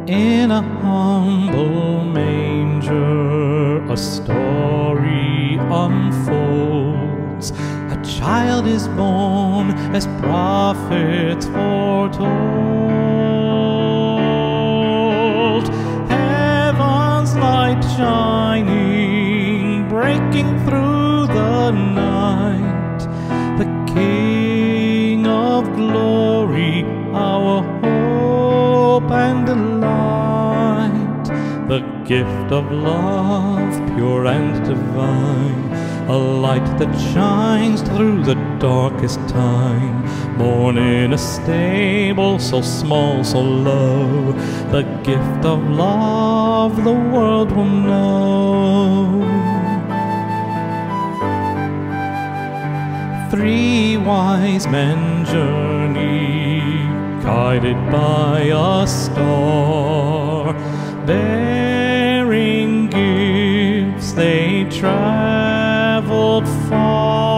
In a humble manger, a story unfolds. A child is born, as prophets foretold. Heaven's light shining, breaking through the night. The King of glory, our hope and delight. The gift of love, pure and divine, a light that shines through the darkest time. Born in a stable so small, so low, the gift of love the world will know. 3 wise men journey, guided by a star. Bearing gifts, they traveled far.